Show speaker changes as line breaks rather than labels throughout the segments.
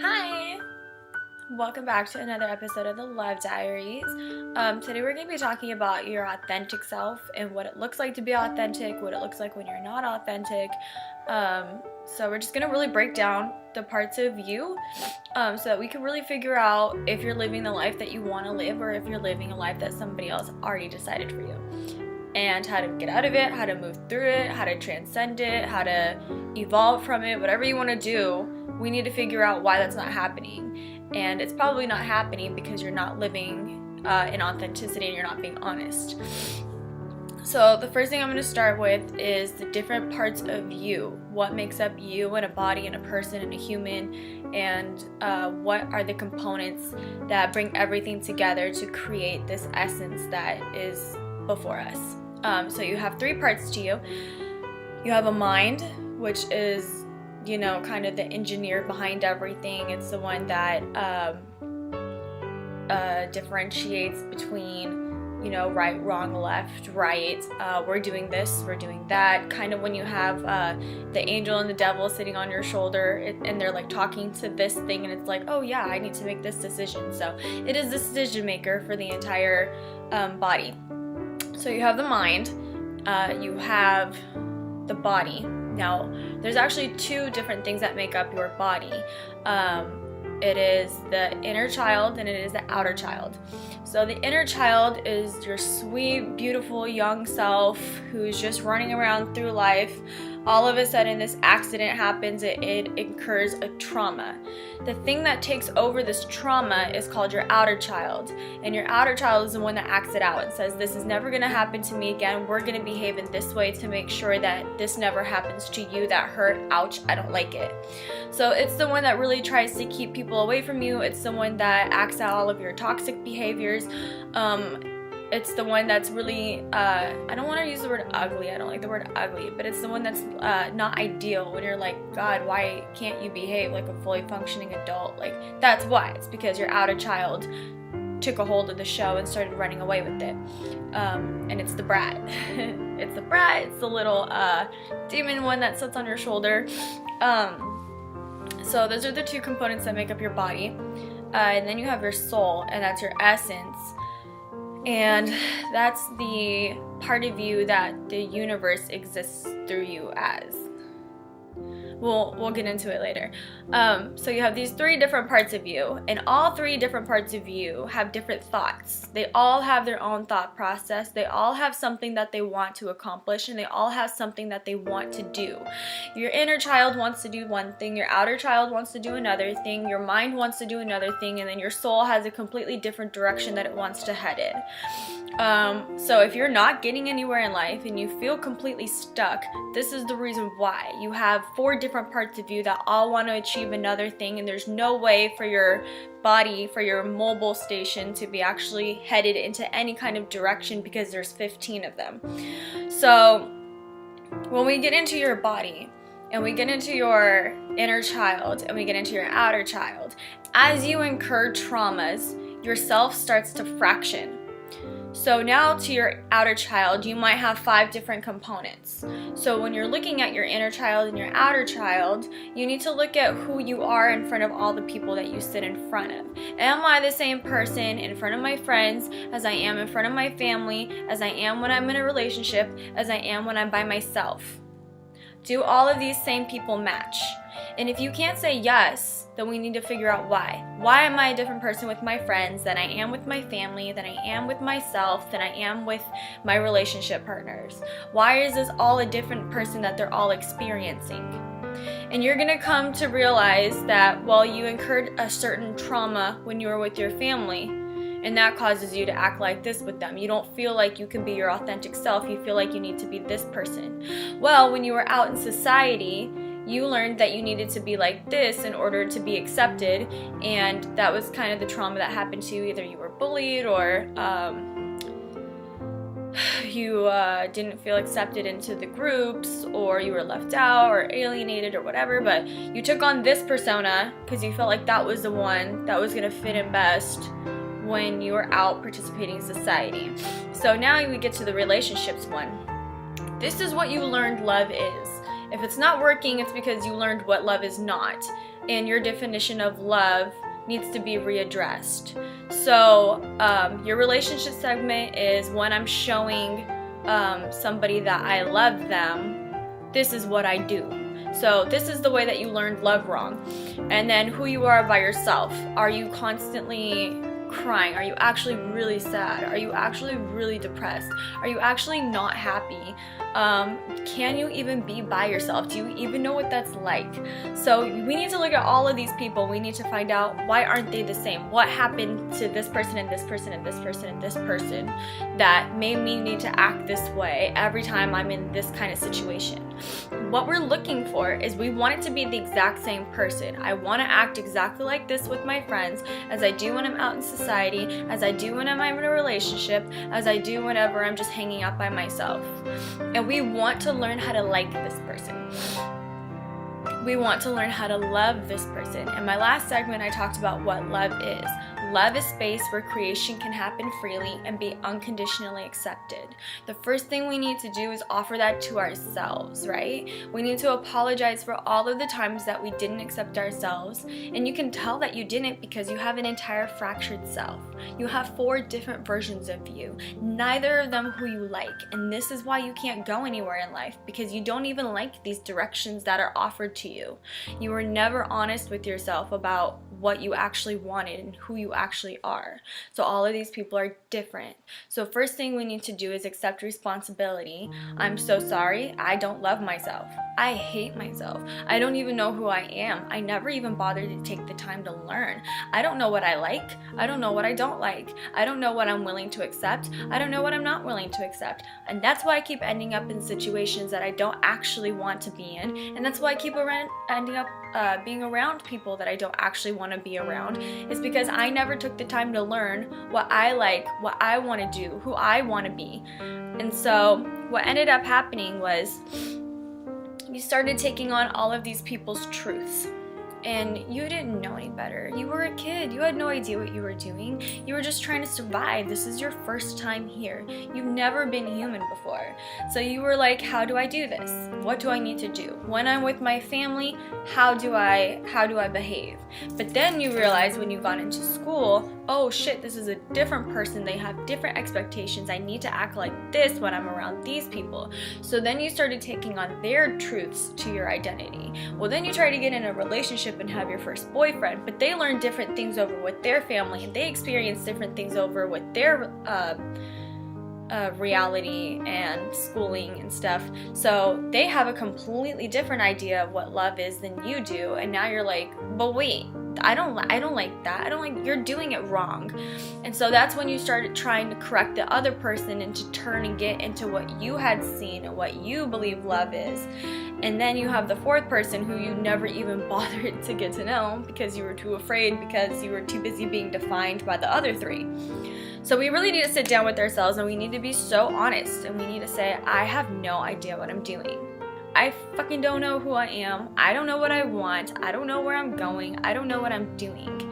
Hi! Welcome back to another episode of the Love Diaries. Today we're going to be talking about your authentic self and what it looks like to be authentic, what it looks like when you're not authentic. So we're just going to really break down the parts of you so that we can really figure out if you're living the life that you want to live or if you're living a life that somebody else already decided for you. And how to get out of it, how to move through it, how to transcend it, how to evolve from it, whatever you want to do, we need to figure out why that's not happening. And it's probably not happening because you're not living in authenticity and you're not being honest. So the first thing I'm going to start with is the different parts of you. What makes up you and a body and a person and a human, and what are the components that bring everything together to create this essence that is before us. So you have three parts to you. You have a mind, which is, kind of the engineer behind everything. It's the one that differentiates between, right, wrong, left, right. We're doing this, we're doing that. Kind of when you have the angel and the devil sitting on your shoulder and they're like talking to this thing and it's like, oh yeah, I need to make this decision. So it is the decision maker for the entire body. So you have the mind, you have the body. Now, there's actually two different things that make up your body. It is the inner child and it is the outer child. So the inner child is your sweet, beautiful, young self who's just running around through life. All of a sudden, this accident happens, it incurs a trauma. The thing that takes over this trauma is called your outer child. And your outer child is the one that acts it out and says, this is never going to happen to me again. We're going to behave in this way to make sure that this never happens to you. That hurt. Ouch. I don't like it. So it's the one that really tries to keep people away from you. It's the one that acts out all of your toxic behaviors. It's the one that's really, I don't want to use the word ugly, I don't like the word ugly, but it's the one that's not ideal when you're like, God, why can't you behave like a fully functioning adult? Like, that's why. It's because your outer child took a hold of the show and started running away with it. And it's the brat. It's the brat, it's the little demon one that sits on your shoulder. So those are the two components that make up your body. And then you have your soul, and that's your essence. And that's the part of you that the universe exists through you as. We'll get into it later. So you have these three different parts of you, and all three different parts of you have different thoughts. They all have their own thought process. They all have something that they want to accomplish, and they all have something that they want to do. Your inner child wants to do one thing, your outer child wants to do another thing, your mind wants to do another thing, and then your soul has a completely different direction that it wants to head in. So if you're not getting anywhere in life and you feel completely stuck, this is the reason why. You have four different parts of you that all want to achieve another thing, and there's no way for your body, for your mobile station to be actually headed into any kind of direction because there's 15 of them. So when we get into your body and we get into your inner child and we get into your outer child, as you incur traumas, your self starts to fraction. So now to your outer child, you might have 5 different components. So when you're looking at your inner child and your outer child, you need to look at who you are in front of all the people that you sit in front of. Am I the same person in front of my friends as I am in front of my family, as I am when I'm in a relationship, as I am when I'm by myself? Do all of these same people match? And if you can't say yes, then we need to figure out why. Why am I a different person with my friends than I am with my family, than I am with myself, than I am with my relationship partners? Why is this all a different person that they're all experiencing? And you're gonna come to realize that, well, you incurred a certain trauma when you were with your family, and that causes you to act like this with them. You don't feel like you can be your authentic self. You feel like you need to be this person. Well, when you were out in society, you learned that you needed to be like this in order to be accepted, and that was kind of the trauma that happened to you. Either you were bullied or you didn't feel accepted into the groups, or you were left out or alienated or whatever, but you took on this persona because you felt like that was the one that was going to fit in best when you were out participating in society. So now we get to the relationships one. This is what you learned love is. If it's not working, it's because you learned what love is not, and your definition of love needs to be readdressed. So your relationship segment is when I'm showing somebody that I love them, this is what I do. So this is the way that you learned love wrong. And then who you are by yourself. Are you constantly crying? Are you actually really sad? Are you actually really depressed? Are you actually not happy? Can you even be by yourself? Do you even know what that's like? So we need to look at all of these people. We need to find out, why aren't they the same? What happened to this person and this person and this person and this person that made me need to act this way every time I'm in this kind of situation? What we're looking for is, we want it to be the exact same person. I want to act exactly like this with my friends, as I do when I'm out in society, as I do when I'm in a relationship, as I do whenever I'm just hanging out by myself. And we want to learn how to like this person. We want to learn how to love this person. In my last segment, I talked about what love is. Love is space where creation can happen freely and be unconditionally accepted. The first thing we need to do is offer that to ourselves, right? We need to apologize for all of the times that we didn't accept ourselves. And you can tell that you didn't because you have an entire fractured self. You have 4 different versions of you, neither of them who you like. And this is why you can't go anywhere in life, because you don't even like these directions that are offered to you. You were never honest with yourself about what you actually wanted and who you actually are. So all of these people are different. So first thing we need to do is accept responsibility. I'm so sorry, I don't love myself. I hate myself. I don't even know who I am. I never even bothered to take the time to learn. I don't know what I like. I don't know what I don't like. I don't know what I'm willing to accept. I don't know what I'm not willing to accept. And that's why I keep ending up in situations that I don't actually want to be in. And that's why I keep ending up being around people that I don't actually want to be around, is because I never took the time to learn what I like, what I want to do, who I want to be. And so what ended up happening was, you started taking on all of these people's truths. And you didn't know any better. You were a kid. You had no idea what you were doing. You were just trying to survive. This is your first time here. You've never been human before. So you were like, how do I do this? What do I need to do? When I'm with my family, how do I behave? But then you realize when you got into school, oh shit, this is a different person. They have different expectations. I need to act like this when I'm around these people. So then you started taking on their truths to your identity. Well, then you try to get in a relationship and have your first boyfriend, but they learn different things over with their family, and they experience different things over with their reality and schooling and stuff. So they have a completely different idea of what love is than you do, and now you're like, but wait, I don't like that. I don't like, you're doing it wrong. And so that's when you started trying to correct the other person and to turn and get into what you had seen and what you believe love is. And then you have the 4th person who you never even bothered to get to know because you were too afraid, because you were too busy being defined by the other 3. So we really need to sit down with ourselves, and we need to be so honest, and we need to say, I have no idea what I'm doing. I fucking don't know who I am. I don't know what I want. I don't know where I'm going. I don't know what I'm doing.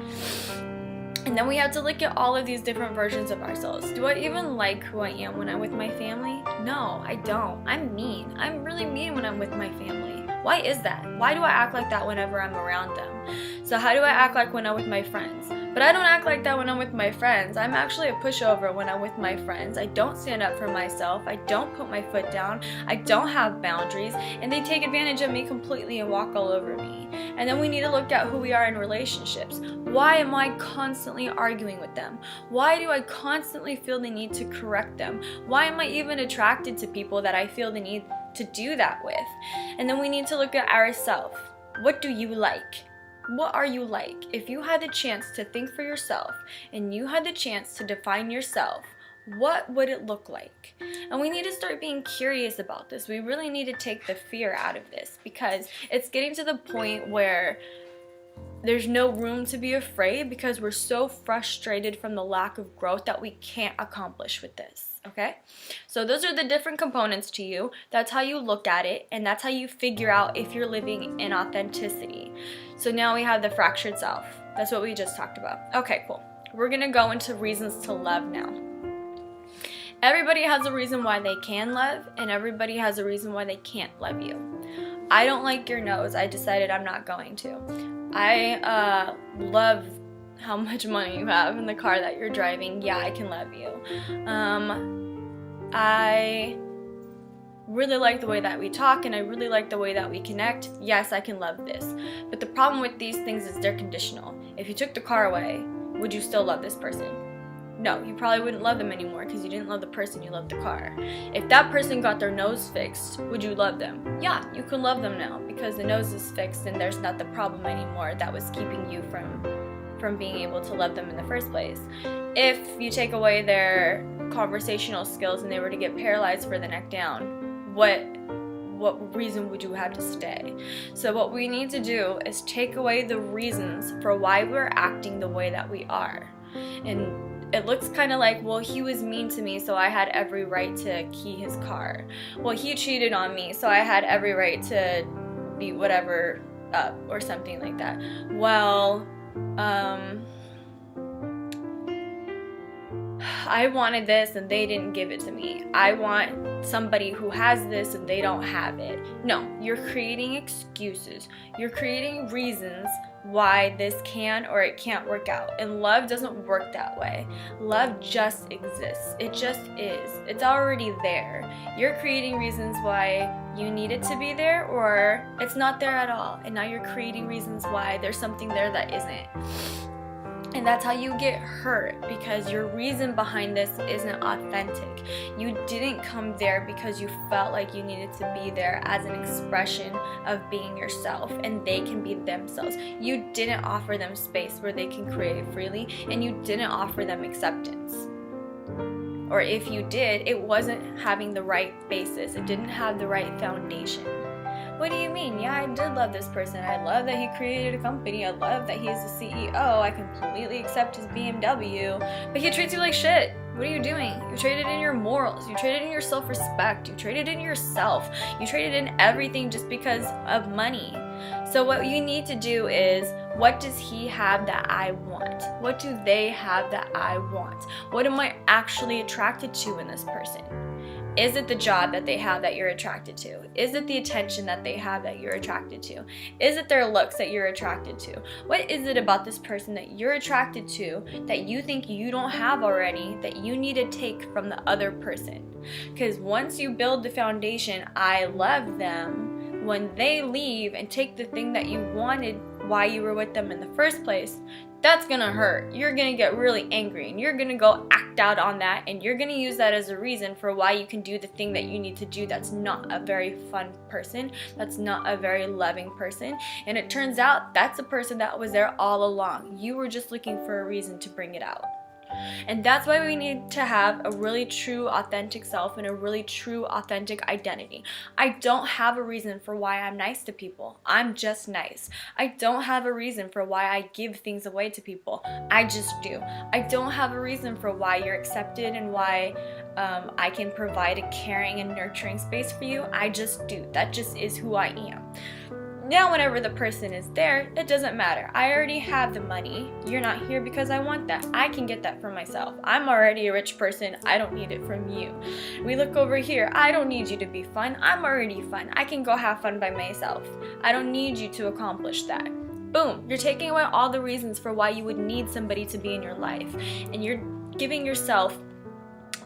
And then we have to look at all of these different versions of ourselves. Do I even like who I am when I'm with my family? No, I don't. I'm mean. I'm really mean when I'm with my family. Why is that? Why do I act like that whenever I'm around them? So how do I act like when I'm with my friends? But I don't act like that when I'm with my friends. I'm actually a pushover when I'm with my friends. I don't stand up for myself. I don't put my foot down. I don't have boundaries. And they take advantage of me completely and walk all over me. And then we need to look at who we are in relationships. Why am I constantly arguing with them? Why do I constantly feel the need to correct them? Why am I even attracted to people that I feel the need to do that with? And then we need to look at ourselves. What do you like? What are you like? If you had the chance to think for yourself and you had the chance to define yourself, what would it look like? And we need to start being curious about this. We really need to take the fear out of this, because it's getting to the point where there's no room to be afraid, because we're so frustrated from the lack of growth that we can't accomplish with this. Okay? So those are the different components to you. That's how you look at it, and that's how you figure out if you're living in authenticity. So now we have the fractured self. That's what we just talked about. Okay, cool. We're gonna go into reasons to love now. Everybody has a reason why they can love, and everybody has a reason why they can't love you. I don't like your nose. I decided I'm not going to. I love how much money you have in the car that you're driving. Yeah, I can love you. I really like the way that we talk, and I really like the way that we connect. Yes, I can love this. But the problem with these things is they're conditional. If you took the car away, would you still love this person? No, you probably wouldn't love them anymore because you didn't love the person, you loved the car. If that person got their nose fixed, would you love them? Yeah, you can love them now because the nose is fixed and there's not the problem anymore that was keeping you from being able to love them in the first place. If you take away their conversational skills and they were to get paralyzed for the neck down, what reason would you have to stay? So what we need to do is take away the reasons for why we're acting the way that we are. And it looks kind of like, well, he was mean to me, so I had every right to key his car. Well, he cheated on me, so I had every right to beat whatever up or something like that. Well, I wanted this and they didn't give it to me. I want somebody who has this and they don't have it. No, you're creating excuses. You're creating reasons why this can or it can't work out. And love doesn't work that way. Love just exists. It just is. It's already there. You're creating reasons why you need it to be there, or it's not there at all. And now you're creating reasons why there's something there that isn't. And that's how you get hurt, because your reason behind this isn't authentic. You didn't come there because you felt like you needed to be there as an expression of being yourself and they can be themselves. You didn't offer them space where they can create freely, and you didn't offer them acceptance. Or if you did, it wasn't having the right basis. It didn't have the right foundation. What do you mean? Yeah, I did love this person. I love that he created a company. I love that he's the CEO. I completely accept his BMW. But he treats you like shit. What are you doing? You traded in your morals. You traded in your self-respect. You traded in yourself. You traded in everything just because of money. So what you need to do is, what does he have that I want? What do they have that I want? What am I actually attracted to in this person? Is it the job that they have that you're attracted to? Is it the attention that they have that you're attracted to? Is it their looks that you're attracted to? What is it about this person that you're attracted to that you think you don't have already that you need to take from the other person? Because once you build the foundation, I love them, when they leave and take the thing that you wanted why you were with them in the first place, that's gonna hurt. You're gonna get really angry and you're gonna go act out on that, and you're gonna use that as a reason for why you can do the thing that you need to do that's not a very fun person, that's not a very loving person. And it turns out that's a person that was there all along. You were just looking for a reason to bring it out. And that's why we need to have a really true, authentic self and a really true, authentic identity. I don't have a reason for why I'm nice to people. I'm just nice. I don't have a reason for why I give things away to people. I just do. I don't have a reason for why you're accepted and why I can provide a caring and nurturing space for you. I just do. That just is who I am. Now, whenever the person is there, it doesn't matter. I already have the money. You're not here because I want that. I can get that for myself. I'm already a rich person. I don't need it from you. We look over here. I don't need you to be fun. I'm already fun. I can go have fun by myself. I don't need you to accomplish that. Boom. You're taking away all the reasons for why you would need somebody to be in your life. And you're giving yourself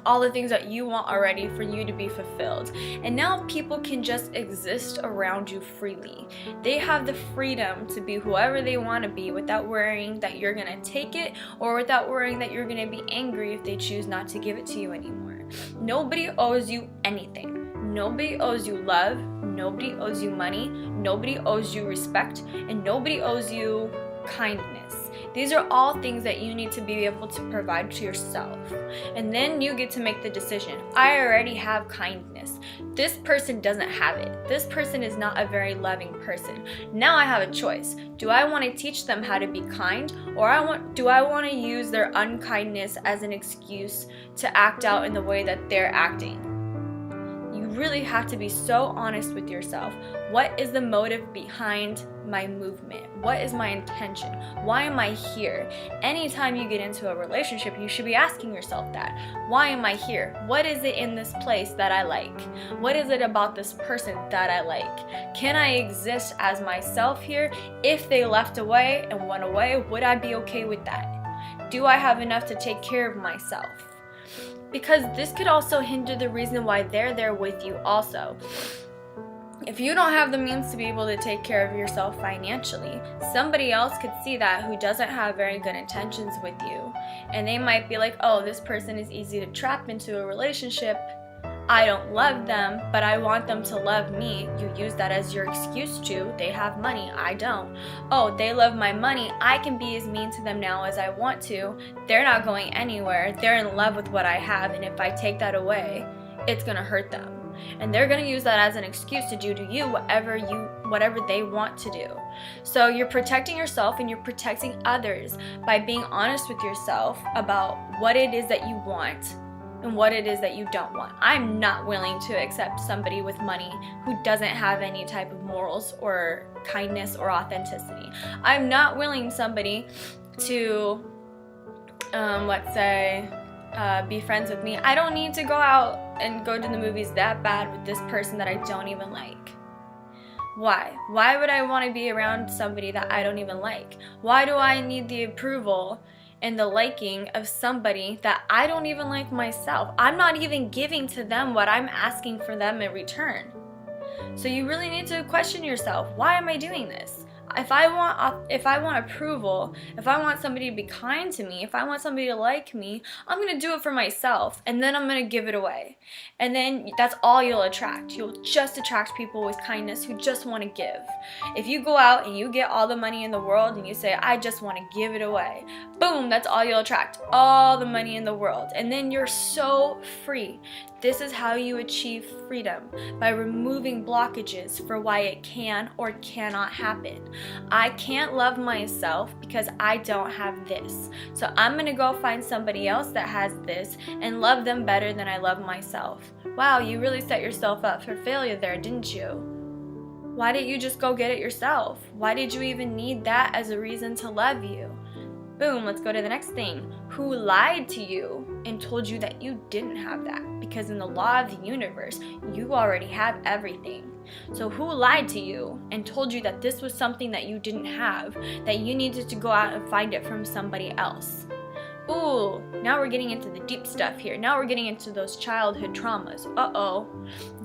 all the things that you want already for you to be fulfilled. And now people can just exist around you freely. They have the freedom to be whoever they want to be without worrying that you're going to take it, or without worrying that you're going to be angry if they choose not to give it to you anymore. Nobody owes you anything. Nobody owes you love. Nobody owes you money. Nobody owes you respect. And nobody owes you kindness. These are all things that you need to be able to provide to yourself. And then you get to make the decision. I already have kindness. This person doesn't have it. This person is not a very loving person. Now I have a choice. Do I want to teach them how to be kind, or do I want to use their unkindness as an excuse to act out in the way that they're acting? You really have to be so honest with yourself. What is the motive behind my movement? What is my intention? Why am I here? Anytime you get into a relationship, you should be asking yourself that. Why am I here? What is it in this place that I like? What is it about this person that I like? Can I exist as myself here? If they left away and went away, would I be okay with that? Do I have enough to take care of myself? Because this could also hinder the reason why they're there with you also. If you don't have the means to be able to take care of yourself financially, somebody else could see that who doesn't have very good intentions with you. And they might be like, oh, this person is easy to trap into a relationship. I don't love them, but I want them to love me. You use that as your excuse to. They have money, I don't. Oh, they love my money. I can be as mean to them now as I want to. They're not going anywhere. They're in love with what I have, and if I take that away, it's gonna hurt them. And they're gonna use that as an excuse to do to you whatever they want to do. So you're protecting yourself and you're protecting others by being honest with yourself about what it is that you want and what it is that you don't want. I'm not willing to accept somebody with money who doesn't have any type of morals or kindness or authenticity. I'm not willing somebody to, let's say, be friends with me. I don't need to go out and go to the movies that bad with this person that I don't even like. Why? Why would I want to be around somebody that I don't even like? Why do I need the approval and the liking of somebody that I don't even like myself? I'm not even giving to them what I'm asking for them in return. So you really need to question yourself. Why am I doing this? If I want approval, if I want somebody to be kind to me, if I want somebody to like me, I'm going to do it for myself, and then I'm going to give it away. And then that's all you'll attract. You'll just attract people with kindness who just want to give. If you go out and you get all the money in the world and you say, I just want to give it away, boom, that's all you'll attract. All the money in the world. And then you're so free. This is how you achieve freedom, by removing blockages for why it can or cannot happen. I can't love myself because I don't have this. So I'm going to go find somebody else that has this and love them better than I love myself. Wow, you really set yourself up for failure there, didn't you? Why didn't you just go get it yourself? Why did you even need that as a reason to love you? Boom, let's go to the next thing. Who lied to you and told you that you didn't have that? Because in the law of the universe, you already have everything. So who lied to you and told you that this was something that you didn't have, that you needed to go out and find it from somebody else? Ooh, now we're getting into the deep stuff here. Now we're getting into those childhood traumas. Uh-oh.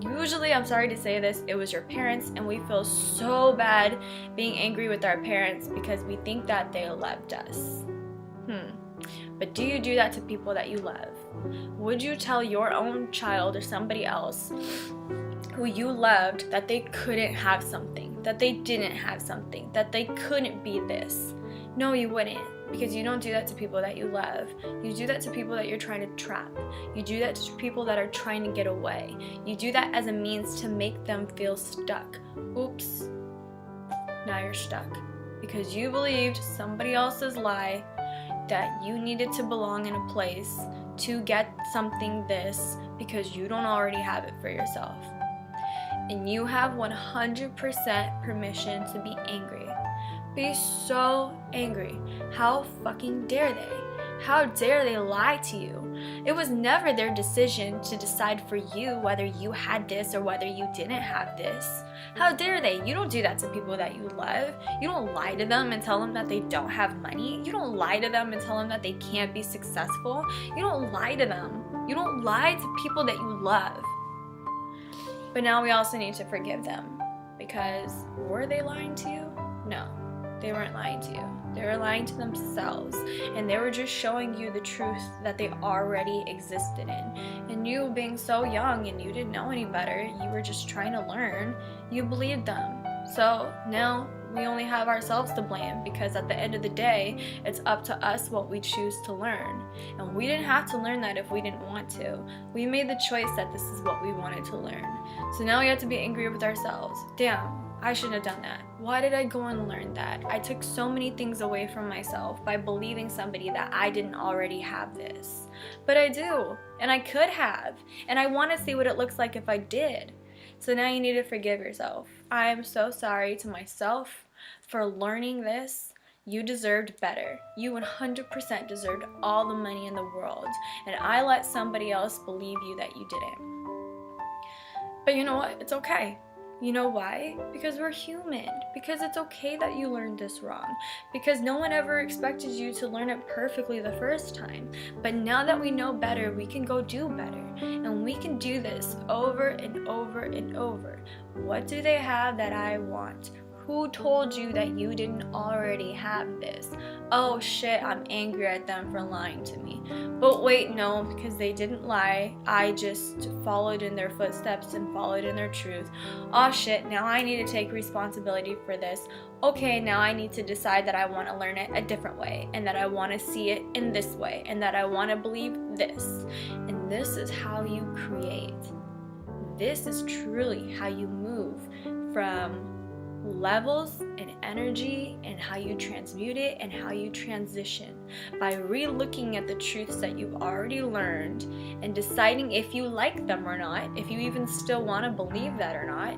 Usually, I'm sorry to say this, it was your parents, and we feel so bad being angry with our parents because we think that they loved us. But do you do that to people that you love? Would you tell your own child or somebody else who you loved that they couldn't have something, that they didn't have something, that they couldn't be this? No, you wouldn't. Because you don't do that to people that you love. You do that to people that you're trying to trap. You do that to people that are trying to get away. You do that as a means to make them feel stuck. Oops. Now you're stuck. Because you believed somebody else's lie that you needed to belong in a place to get something this because you don't already have it for yourself. And you have 100% permission to be angry. Be so angry. How fucking dare they? How dare they lie to you? It was never their decision to decide for you whether you had this or whether you didn't have this. How dare they? You don't do that to people that you love. You don't lie to them and tell them that they don't have money. You don't lie to them and tell them that they can't be successful. You don't lie to them. You don't lie to people that you love. But now we also need to forgive them, because were they lying to you? No. They weren't lying to you. They were lying to themselves, and they were just showing you the truth that they already existed in. And you, being so young and you didn't know any better, you were just trying to learn, you believed them. So now we only have ourselves to blame, because at the end of the day, it's up to us what we choose to learn. And we didn't have to learn that if we didn't want to. We made the choice that this is what we wanted to learn. So now we have to be angry with ourselves. Damn. I shouldn't have done that. Why did I go and learn that? I took so many things away from myself by believing somebody that I didn't already have this. But I do, and I could have, and I want to see what it looks like if I did. So now you need to forgive yourself. I am so sorry to myself for learning this. You deserved better. You 100% deserved all the money in the world, and I let somebody else believe you that you didn't. But you know what? It's okay. You know why? Because we're human. Because it's okay that you learned this wrong. Because no one ever expected you to learn it perfectly the first time. But now that we know better, we can go do better. And we can do this over and over and over. What do they have that I want? Who told you that you didn't already have this? Oh shit, I'm angry at them for lying to me. But wait, no, because they didn't lie. I just followed in their footsteps and followed in their truth. Oh shit, now I need to take responsibility for this. Okay, now I need to decide that I want to learn it a different way, and that I want to see it in this way, and that I want to believe this. And this is how you create. This is truly how you move from levels and energy, and how you transmute it and how you transition by re-looking at the truths that you've already learned and deciding if you like them or not, if you even still want to believe that or not,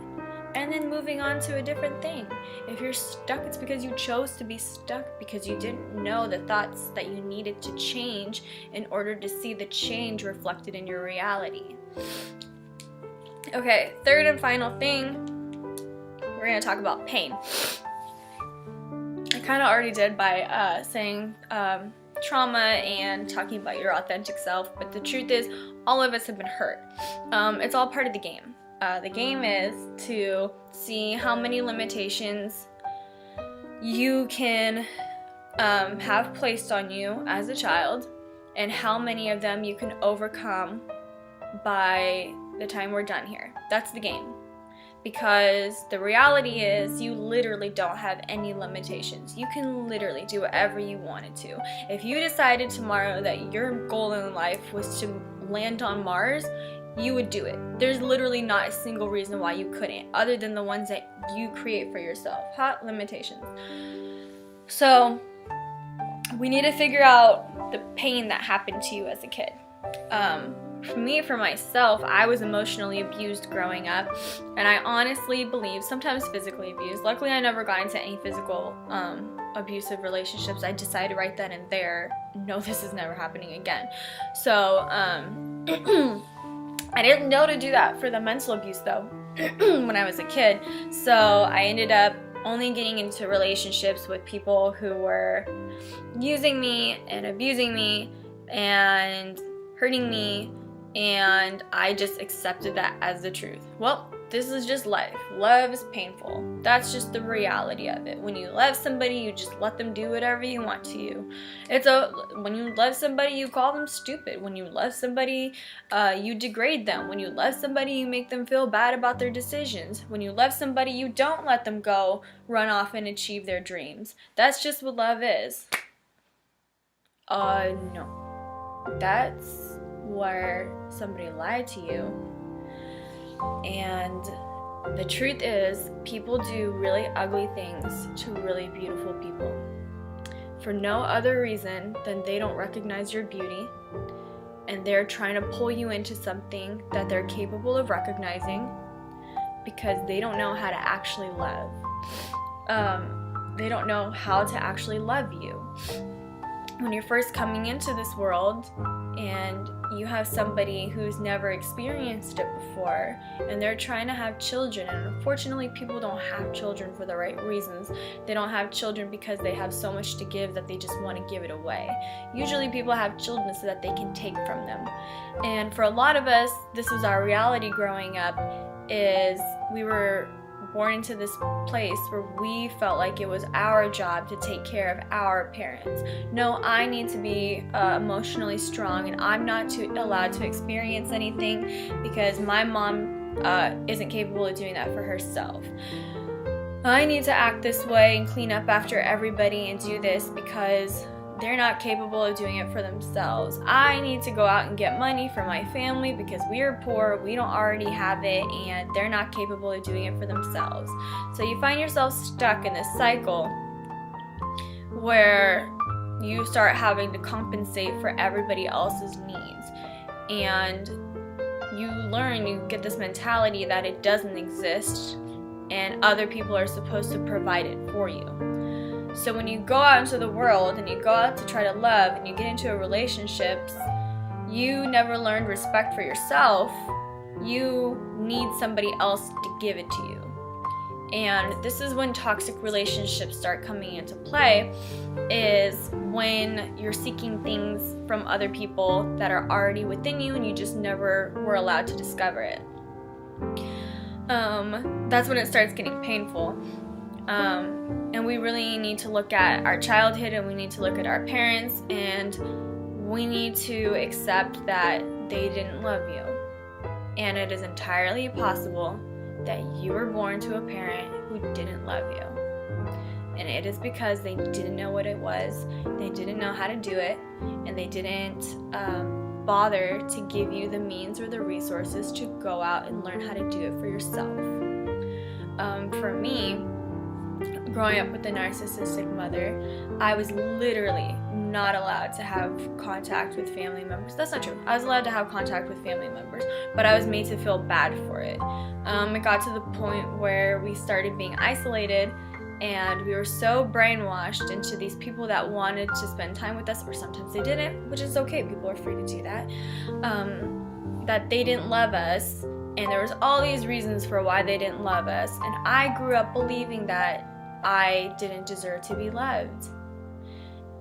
and then moving on to a different thing. If you're stuck, it's because you chose to be stuck, because you didn't know the thoughts that you needed to change in order to see the change reflected in your reality. Okay, third and final thing, we're going to talk about pain. I kind of already did by saying trauma and talking about your authentic self, but the truth is all of us have been hurt. It's all part of the game. The game is to see how many limitations you can have placed on you as a child, and how many of them you can overcome by the time we're done here. That's the game. Because the reality is you literally don't have any limitations. You can literally do whatever you wanted to. If you decided tomorrow that your goal in life was to land on Mars, you would do it. There's literally not a single reason why you couldn't, other than the ones that you create for yourself. Hot limitations. So we need to figure out the pain that happened to you as a kid. For myself, I was emotionally abused growing up, and I honestly believe, sometimes physically abused. Luckily, I never got into any physical abusive relationships. I decided right then and there, no, this is never happening again. So, I didn't know to do that for the mental abuse, though, when I was a kid. So, I ended up only getting into relationships with people who were using me and abusing me and hurting me, and I just accepted that as the truth. Well, this is just life. Love is painful. That's just the reality of it. When you love somebody, you just let them do whatever you want to you. When you love somebody, you call them stupid. When you love somebody, you degrade them. When you love somebody, you make them feel bad about their decisions. When you love somebody, you don't let them go run off and achieve their dreams. That's just what love is. No. That's where somebody lied to you, and the truth is people do really ugly things to really beautiful people for no other reason than they don't recognize your beauty, and they're trying to pull you into something that they're capable of recognizing because they don't know how to actually love. They don't know how to actually love you. When you're first coming into this world and you have somebody who's never experienced it before, and they're trying to have children, and unfortunately people don't have children for the right reasons. They don't have children because they have so much to give that they just want to give it away. Usually people have children so that they can take from them. And for a lot of us, this was our reality growing up, is we were born into this place where we felt like it was our job to take care of our parents. No, I need to be emotionally strong, and I'm not allowed to experience anything because my mom isn't capable of doing that for herself. I need to act this way and clean up after everybody and do this because they're not capable of doing it for themselves. I need to go out and get money for my family because we are poor, we don't already have it, and they're not capable of doing it for themselves. So you find yourself stuck in this cycle where you start having to compensate for everybody else's needs, and you get this mentality that it doesn't exist and other people are supposed to provide it for you. So when you go out into the world and you go out to try to love and you get into relationships, you never learned respect for yourself. You need somebody else to give it to you. And this is when toxic relationships start coming into play, is when you're seeking things from other people that are already within you and you just never were allowed to discover it. That's when it starts getting painful. And we really need to look at our childhood, and we need to look at our parents, and we need to accept that they didn't love you. And it is entirely possible that you were born to a parent who didn't love you. And it is because they didn't know what it was, they didn't know how to do it, and they didn't bother to give you the means or the resources to go out and learn how to do it for yourself. For me, growing up with a narcissistic mother, I was literally not allowed to have contact with family members. That's not true. I was allowed to have contact with family members, but I was made to feel bad for it. It got to the point where we started being isolated, and we were so brainwashed into these people that wanted to spend time with us, or sometimes they didn't, which is okay, people are free to do that, that they didn't love us, and there was all these reasons for why they didn't love us, and I grew up believing that I didn't deserve to be loved.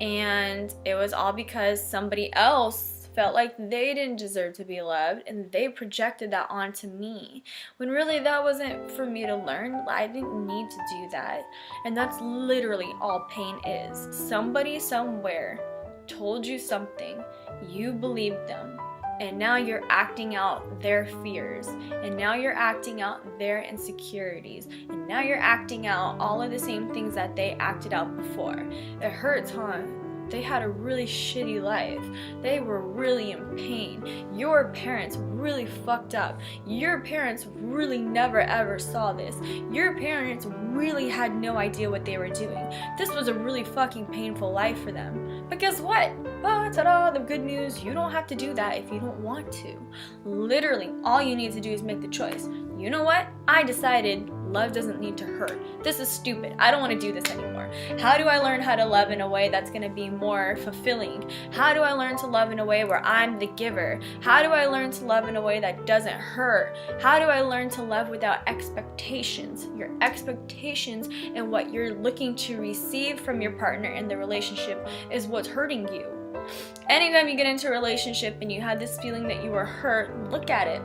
And it was all because somebody else felt like they didn't deserve to be loved, and they projected that onto me, when really that wasn't for me to learn. I didn't need to do that. And that's literally all pain is. Somebody somewhere told you something, you believed them, and now you're acting out their fears, and now you're acting out their insecurities, and now you're acting out all of the same things that they acted out before. It hurts, huh? They had a really shitty life. They were really in pain. Your parents really fucked up. Your parents really never ever saw this. Your parents really had no idea what they were doing. This was a really fucking painful life for them. But guess what? Ta-da, the good news, you don't have to do that if you don't want to. Literally, all you need to do is make the choice. You know what? I decided love doesn't need to hurt. This is stupid. I don't want to do this anymore. How do I learn how to love in a way that's going to be more fulfilling? How do I learn to love in a way where I'm the giver? How do I learn to love in a way that doesn't hurt? How do I learn to love without expectations? Your expectations and what you're looking to receive from your partner in the relationship is what's hurting you. Anytime you get into a relationship and you have this feeling that you were hurt, look at it.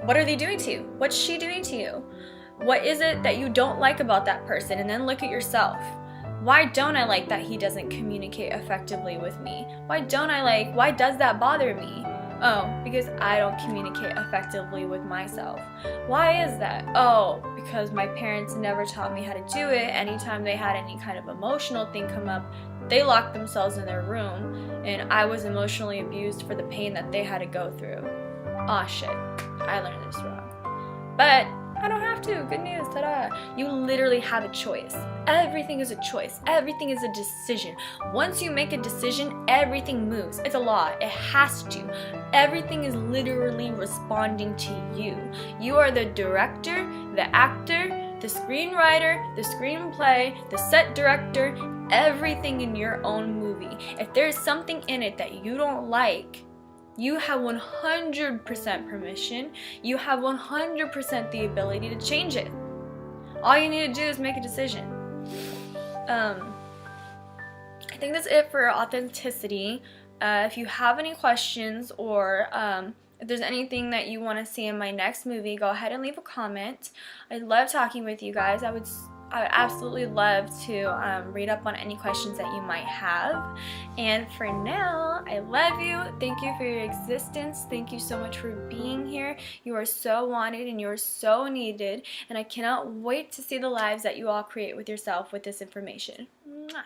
What are they doing to you? What's she doing to you? What is it that you don't like about that person? And then look at yourself. Why don't I like that he doesn't communicate effectively with me? Why does that bother me? Oh, because I don't communicate effectively with myself. Why is that? Oh, because my parents never taught me how to do it. Anytime they had any kind of emotional thing come up, they locked themselves in their room, and I was emotionally abused for the pain that they had to go through. Aw, shit, I learned this wrong. But I don't have to. Good news, ta-da. You literally have a choice. Everything is a choice. Everything is a decision. Once you make a decision, everything moves. It's a law. It has to. Everything is literally responding to you. You are the director, the actor, the screenwriter, the screenplay, the set director, everything in your own movie. If there's something in it that you don't like, you have 100% permission. You have 100% the ability to change it. All you need to do is make a decision. I think that's it for authenticity. If you have any questions, or if there's anything that you want to see in my next movie, go ahead and leave a comment. I love talking with you guys. I would absolutely love to read up on any questions that you might have. And for now, I love you. Thank you for your existence. Thank you so much for being here. You are so wanted and you are so needed. And I cannot wait to see the lives that you all create with yourself with this information. Mwah.